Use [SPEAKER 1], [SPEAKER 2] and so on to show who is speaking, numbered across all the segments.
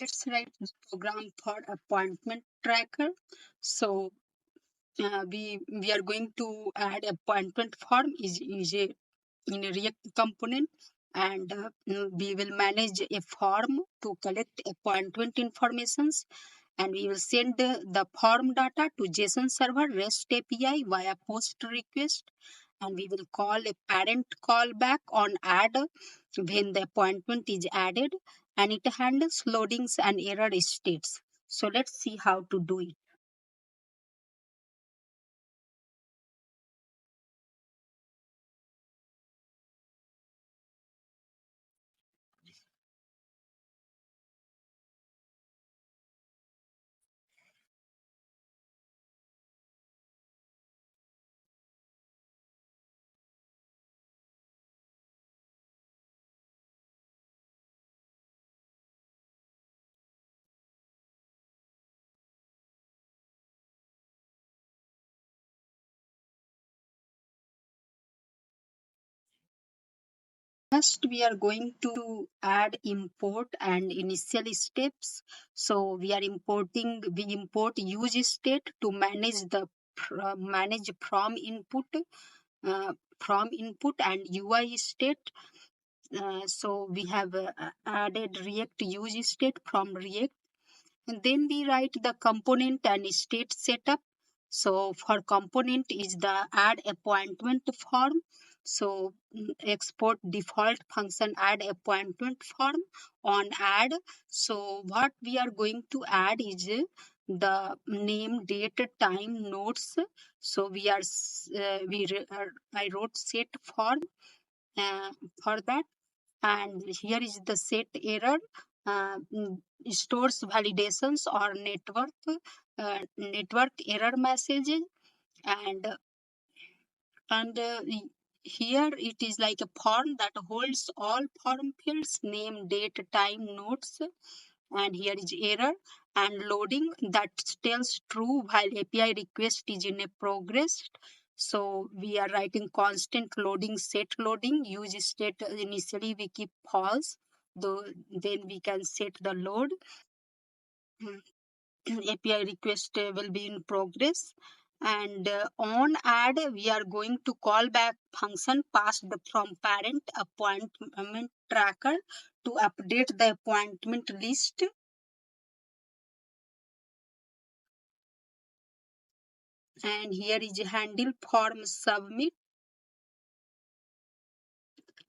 [SPEAKER 1] let's write the program for appointment tracker. So we are going to add appointment form is in a React component, and we will manage a form to collect appointment informations, and we will send the form data to JSON server REST API via post request, and we will call a parent callback on add when the appointment is added, and it handles loadings and error states. So let's see how to do it. First, we are going to add import and initial steps. So we import useState to manage the manage from input and UI state. So we have added React useState from React, and then we write the component and state setup. So for component is the add appointment form. So export default function add appointment form on add. So what we are going to add is the name, date, time, notes. So I wrote set form uh, for that, and here is the set error. Stores validations or network error messages, and here it is like a form that holds all form fields, name, date, time, notes, and here is error and loading that tells true while API request is in a progress. So we are writing constant loading, set loading, use state initially we keep false, though then we can set the load. API request will be in progress. And on add, we are going to call back function passed from parent appointment tracker to update the appointment list. And here is handle form submit.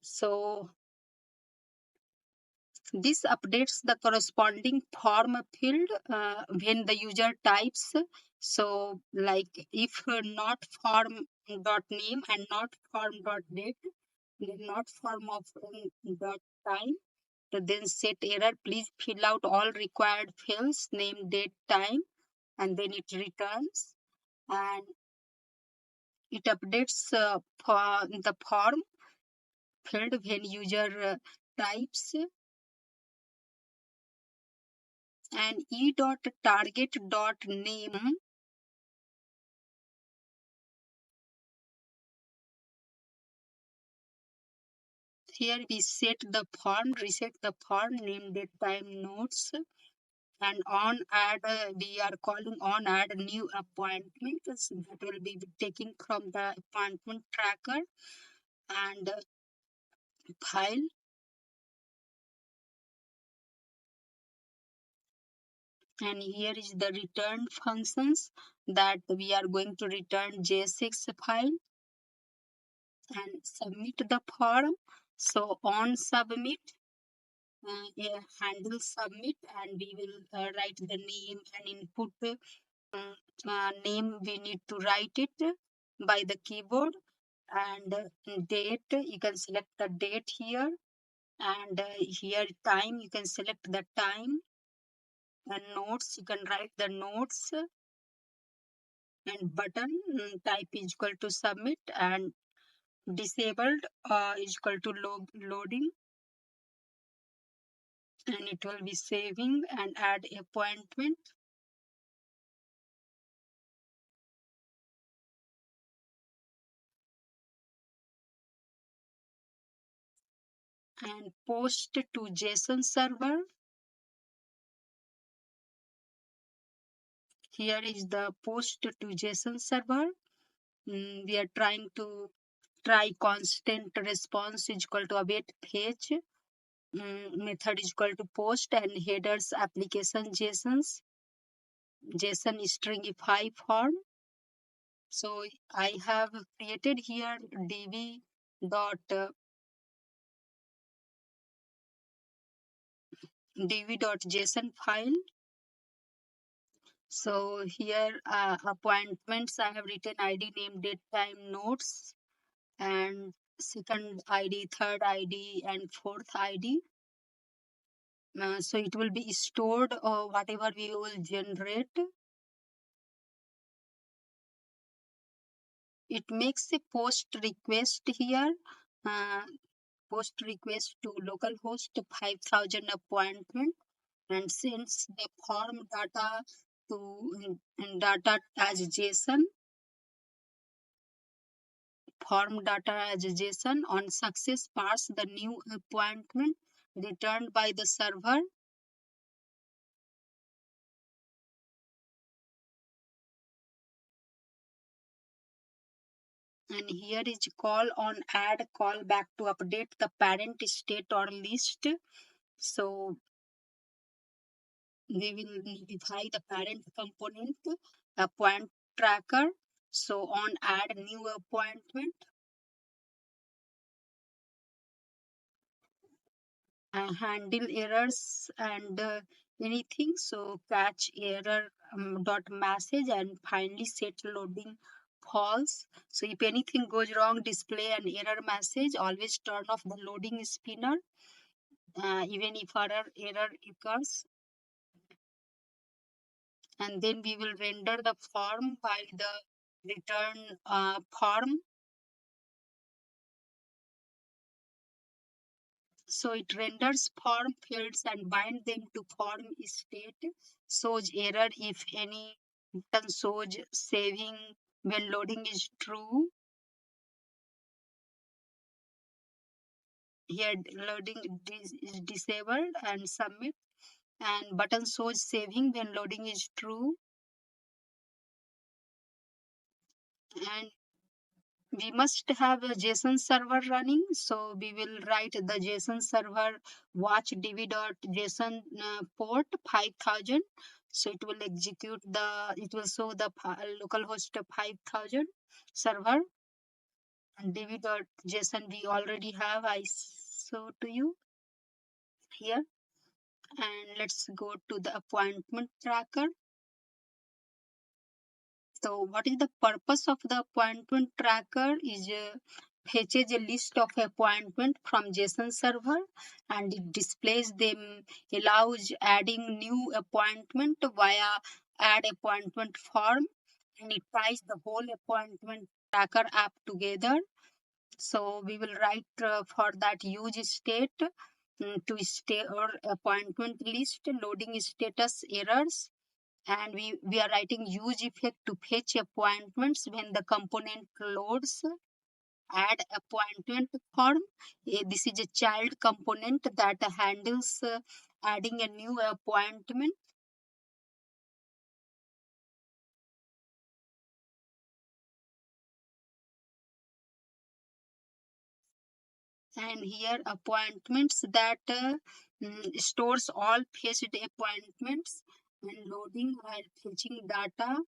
[SPEAKER 1] So this updates the corresponding form field when the user types. So like if not form dot name and not form dot date, then not form of dot time, then set error, please fill out all required fields, name, date, time, and then it returns, and it updates for the form field when user types, and e dot target dot name. Here we set the form, reset the form, name, date, time, notes, and on add we are calling on add new appointment. So that will be taking from the appointment tracker, and file, and here is the return functions that we are going to return JSX file and submit the form. So on submit, handle submit, and we will write the name and input name. We need to write it by the keyboard, and date, you can select the date here, and here time, you can select the time, and notes, you can write the notes, and button type is equal to submit, and disabled is equal to loading, and it will be saving, and add appointment, and post to JSON server. here is the post to JSON server. We are trying to try constant response is equal to await page. Method is equal to post and headers application JSON stringify form. So I have created here dv.json file. So here appointments, I have written ID, name, date, time, notes, and second ID, third ID, and fourth ID. So it will be stored whatever we will generate. It makes a post request here. Uh, Post request to localhost 5000 appointment and sends the form data to data as JSON. Form data as JSON. On success, parse the new appointment returned by the server. And here is call on add callback to update the parent state or list. So we will notify the parent component appoint tracker. So on add new appointment, handle errors and anything. So catch error dot message and finally set loading false. So if anything goes wrong, display an error message. Always turn off the loading spinner even if error occurs. And then we will render the form by the return form. So it renders form fields and bind them to form state. Shows error if any, button shows saving when loading is true. Here loading is disabled and submit, and button shows saving when loading is true. And we must have a JSON server running. So we will write the JSON server watch dv.json port 5000. So it will execute it will show the localhost 5000 server. And dv.json we already have, I show to you here. And let's go to the appointment tracker. So what is the purpose of the appointment tracker is fetches a list of appointment from JSON server and it displays them, allows adding new appointment via add appointment form, and it ties the whole appointment tracker app together. So we will write for that useState to store appointment list, loading status errors, and we are writing useEffect to fetch appointments when the component loads. Add appointment form. This is a child component that handles adding a new appointment. And here appointments that stores all fetched appointments and loading while fetching data,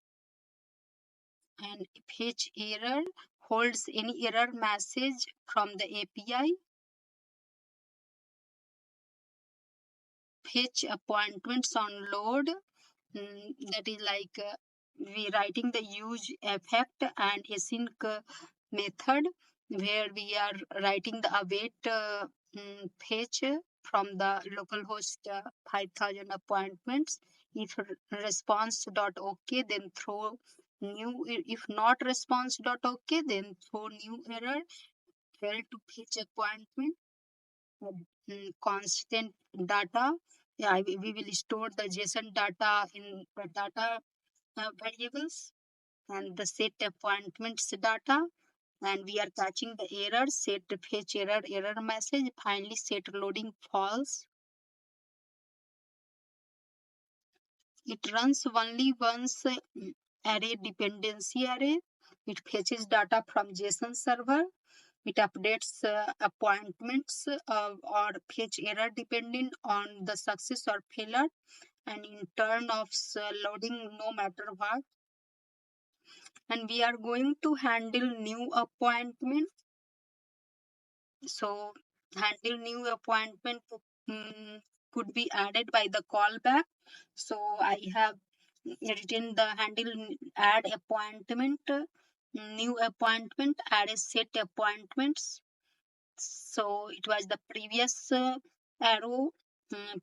[SPEAKER 1] and fetch error holds any error message from the API. Fetch appointments on load, that is like we writing the useEffect and async method where we are writing the await fetch from the localhost 5000 appointments. If response dot okay, then throw new. If not response dot okay, then throw new error. Fail to fetch appointment. Constant data. Yeah, we will store the JSON data in the data variables and the set appointments data. And we are catching the error, set fetch error message, finally set loading false. It runs only once array dependency array. It fetches data from JSON server. It updates appointments or fetch error depending on the success or failure, and in turn of loading no matter what. And we are going to handle new appointment. So handle new appointment could be added by the callback. So I have written the handle add appointment, new appointment, add a set appointments. So it was the previous arrow.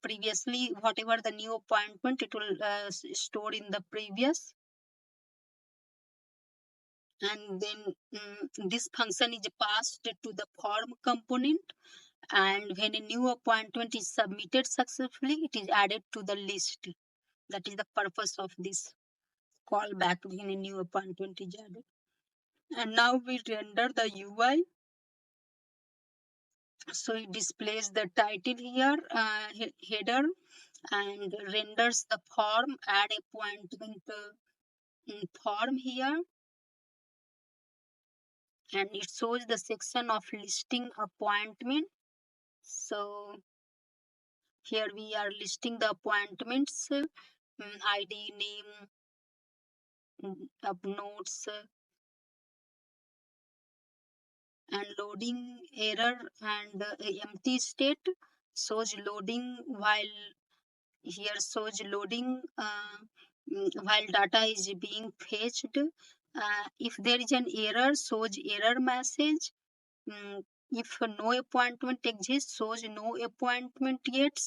[SPEAKER 1] Previously, whatever the new appointment, it will store in the previous. And then this function is passed to the form component, and when a new appointment is submitted successfully, it is added to the list. That is the purpose of this callback when a new appointment is added. And now we render the UI. So it displays the title here, header, and renders the form, add appointment form here, and it shows the section of listing appointment. So here we are listing the appointments, ID, name, of notes, and loading error, and empty state shows loading, while here shows loading while data is being fetched. If there is an error, shows error message. If no appointment exists, shows no appointment yet.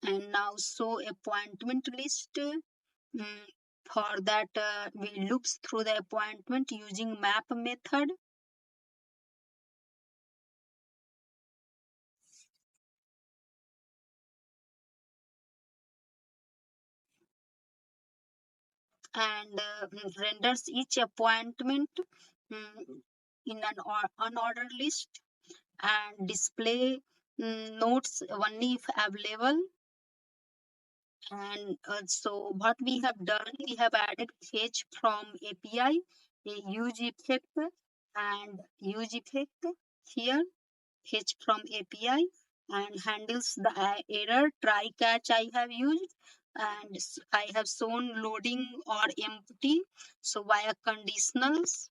[SPEAKER 1] And now show appointment list. For that, we loops through the appointment using map method. And renders each appointment in an unordered list, and display notes only if available. And so what we have done, we have added fetch from API, a useEffect, and useEffect here, fetch from API, and handles the error try catch I have used, and I have shown loading or empty. So via conditionals,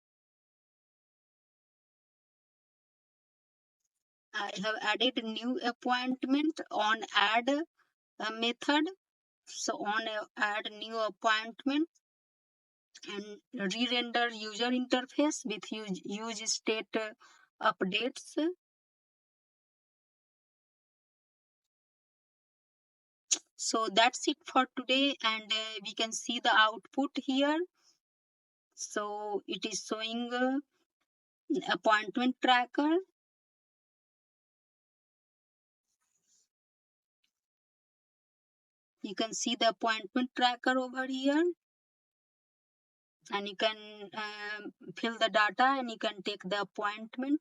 [SPEAKER 1] I have added new appointment on add method. So on add new appointment, and re-render user interface with useState updates. So that's it for today, and we can see the output here. So it is showing appointment tracker. You can see the appointment tracker over here, and you can fill the data, and you can take the appointment.